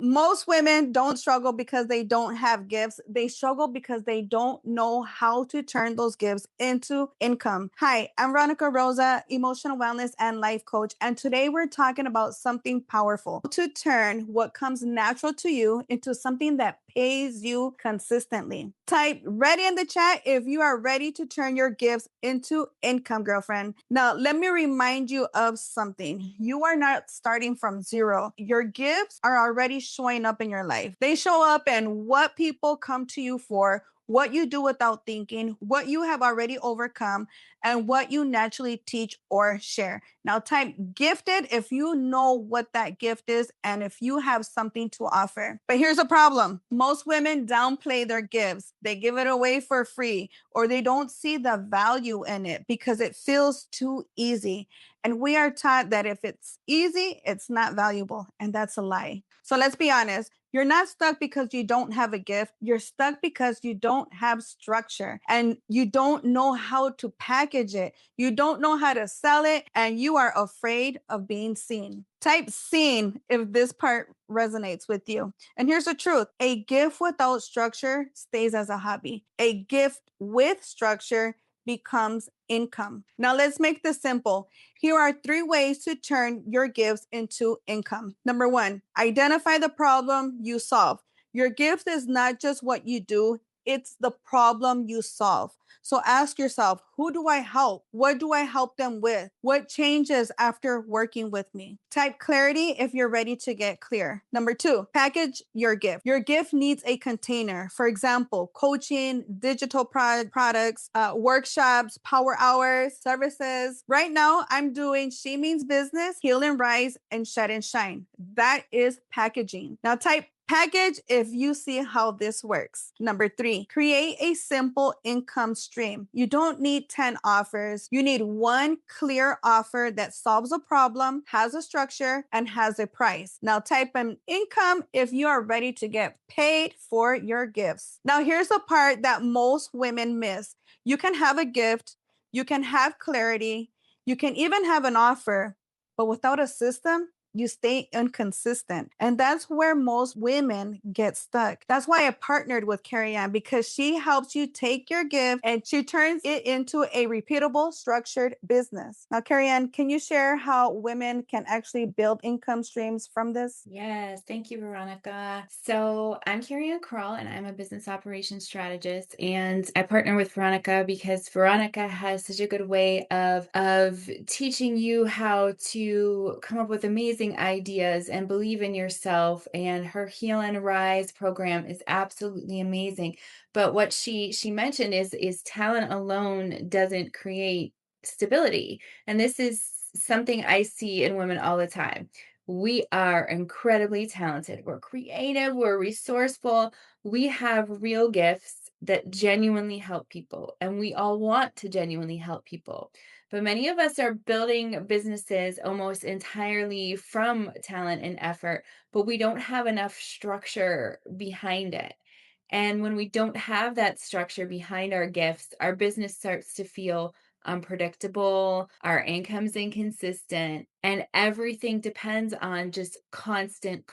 Most women don't struggle because they don't have gifts. They struggle because they don't know how to turn those gifts into income. Hi, I'm Veronica Rosa, emotional wellness and life coach. And today we're talking about something powerful to turn what comes natural to you into something that pays you consistently. Type ready in the chat if you are ready to turn your gifts into income, girlfriend. Now, let me remind you of something. You are not starting from zero. Your gifts are already showing up in your life. They show up in what people come to you for, what you do without thinking, what you have already overcome, and what you naturally teach or share. Now, type gifted if you know what that gift is and if you have something to offer. But here's a problem. Most women downplay their gifts. They give it away for free, or they don't see the value in it because it feels too easy. And we are taught that if it's easy, it's not valuable. And that's a lie. So let's be honest. You're not stuck because you don't have a gift. You're stuck because you don't have structure and you don't know how to package it. You don't know how to sell it and you are afraid of being seen. Type seen if this part resonates with you. And here's the truth. A gift without structure stays as a hobby. A gift with structure becomes income. Now let's make this simple. Here are 3 ways to turn your gifts into income. Number 1, identify the problem you solve. Your gift is not just what you do, it's the problem you solve. So ask yourself, who do I help? What do I help them with? What changes after working with me? Type clarity if you're ready to get clear. Number 2, package your gift. Your gift needs a container. For example, coaching, digital products, workshops, power hours, services. Right now, I'm doing She Means Business, Heal and Rise, and Shed and Shine. That is packaging. Now type package if you see how this works. Number 3, create a simple income stream. You don't need 10 offers. You need one clear offer that solves a problem, has a structure, and has a price. Now type in income if you are ready to get paid for your gifts. Now here's the part that most women miss. You can have a gift, you can have clarity, you can even have an offer, but without a system, you stay inconsistent. And that's where most women get stuck. That's why I partnered with Carrie because she helps you take your gift and she turns it into a repeatable, structured business. Now, Carrie, can you share how women can actually build income streams from this? Yes, thank you, Veronica. So I'm Carrie Krall, and I'm a business operations strategist. And I partner with Veronica because Veronica has such a good way of teaching you how to come up with amazing ideas and believe in yourself. And her Heal and Rise program is absolutely amazing. But what she mentioned is talent alone doesn't create stability. And this is something I see in women all the time. We are incredibly talented. We're creative, we're resourceful. We have real gifts that genuinely help people, and we all want to genuinely help people. But many of us are building businesses almost entirely from talent and effort, but we don't have enough structure behind it. And when we don't have that structure behind our gifts, our business starts to feel unpredictable, our income's inconsistent, and everything depends on just constant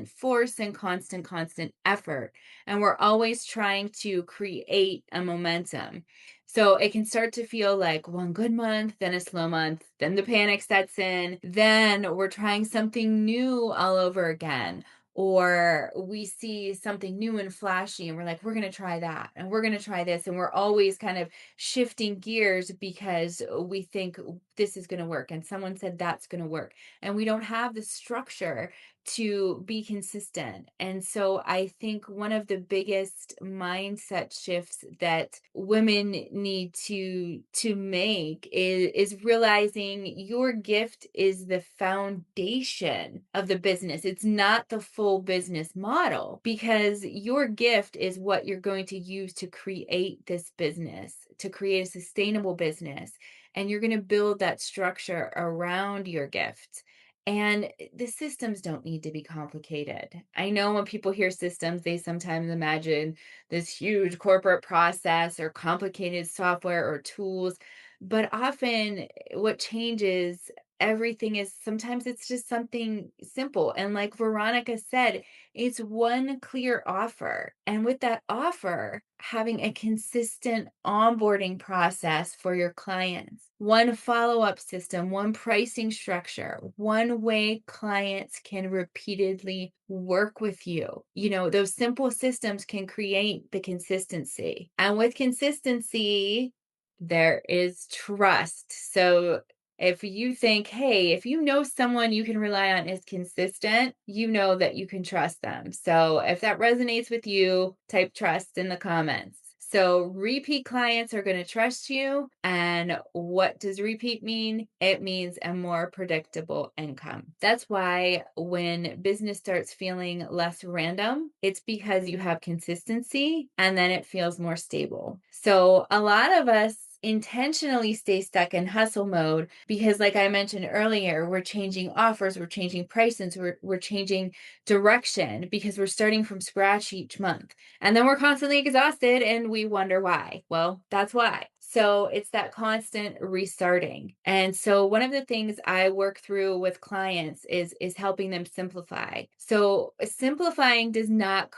force and constant effort. And we're always trying to create a momentum. So it can start to feel like one good month, then a slow month, then the panic sets in, then we're trying something new all over again, or we see something new and flashy and we're like, we're going to try that and we're going to try this, and we're always kind of shifting gears because we think this is going to work and someone said that's going to work, and we don't have the structure to be consistent. And so I think one of the biggest mindset shifts that women need to make is realizing your gift is the foundation of the business. It's not the full business model, because your gift is what you're going to use to create this business, to create a sustainable business, and you're going to build that structure around your gift. And the systems don't need to be complicated. I know when people hear systems, they sometimes imagine this huge corporate process or complicated software or tools. But often what changes everything is sometimes it's just something simple. And like Veronica said, it's one clear offer. And with that offer, having a consistent onboarding process for your clients, one follow up system, one pricing structure, one way clients can repeatedly work with you. You know, those simple systems can create the consistency. And with consistency, there is trust. So if you think, hey, if you know someone you can rely on is consistent, you know that you can trust them. So if that resonates with you, type trust in the comments. So repeat clients are going to trust you. And what does repeat mean? It means a more predictable income. That's why when business starts feeling less random, it's because you have consistency and then it feels more stable. So a lot of us intentionally stay stuck in hustle mode because like I mentioned earlier, we're changing offers, we're changing prices, we're changing direction because we're starting from scratch each month. And then we're constantly exhausted and we wonder why. Well, that's why. So it's that constant restarting. And so one of the things I work through with clients is helping them simplify. So simplifying does not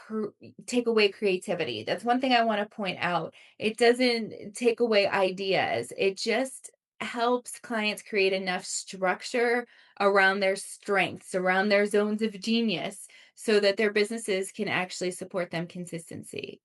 take away creativity. That's one thing I want to point out. It doesn't take away ideas. It just helps clients create enough structure around their strengths, around their zones of genius, so that their businesses can actually support them consistently,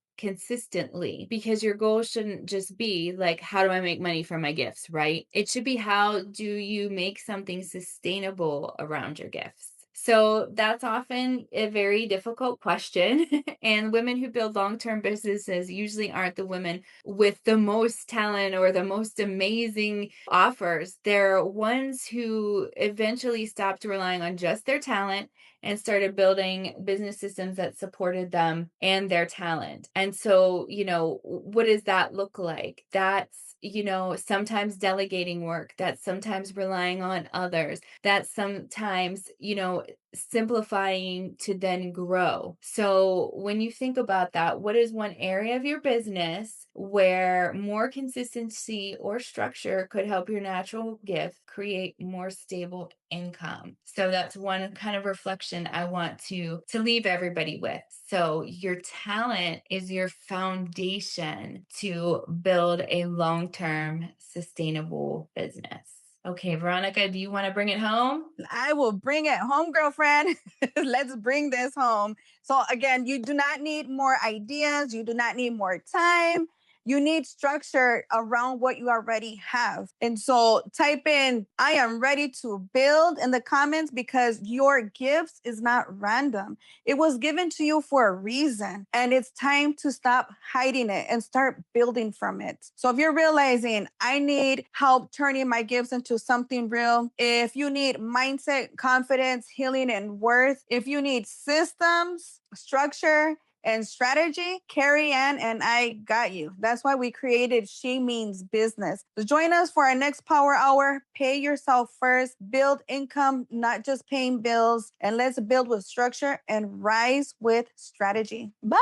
because your goal shouldn't just be like, how do I make money from my gifts, right? It should be, how do you make something sustainable around your gifts? So that's often a very difficult question. And women who build long-term businesses usually aren't the women with the most talent or the most amazing offers. They're ones who eventually stopped relying on just their talent and started building business systems that supported them and their talent. And so, you know, what does that look like? That's, you know, sometimes delegating work, that's sometimes relying on others, that's sometimes, you know, simplifying to then grow. So when you think about that, what is one area of your business where more consistency or structure could help your natural gift create more stable income? So that's one kind of reflection I want to leave everybody with. So your talent is your foundation to build a long-term sustainable business. Okay, Veronica, do you want to bring it home? I will bring it home, girlfriend. Let's bring this home. So, again, you do not need more ideas. You do not need more time. You need structure around what you already have. And so, type in, I am ready to build in the comments, because your gifts is not random. It was given to you for a reason. And it's time to stop hiding it and start building from it. So, if you're realizing I need help turning my gifts into something real, if you need mindset, confidence, healing, and worth, if you need systems, structure, and strategy, Carrie Ann and I got you. That's why we created She Means Business. So join us for our next Power Hour. Pay yourself first, build income, not just paying bills, and let's build with structure and rise with strategy. Bye.